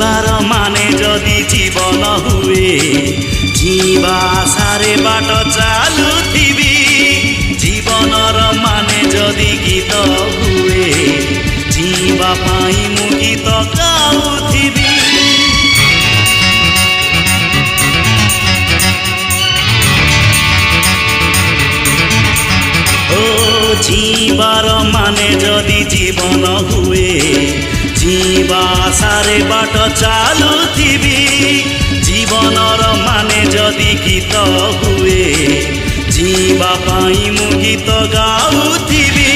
जीवार माने जदि जीवन हुए जीवा सारे बाट चालुथिबी जीवनर माने जदि गीत हुए जीवा पाई मु गीत गाउथिबी जीवार माने जदि जीवन हुए जीवा सारे बाट चालुथिबी जीवनर माने जदि गीत हुए जीवा पाई मु गीत गाउथिबी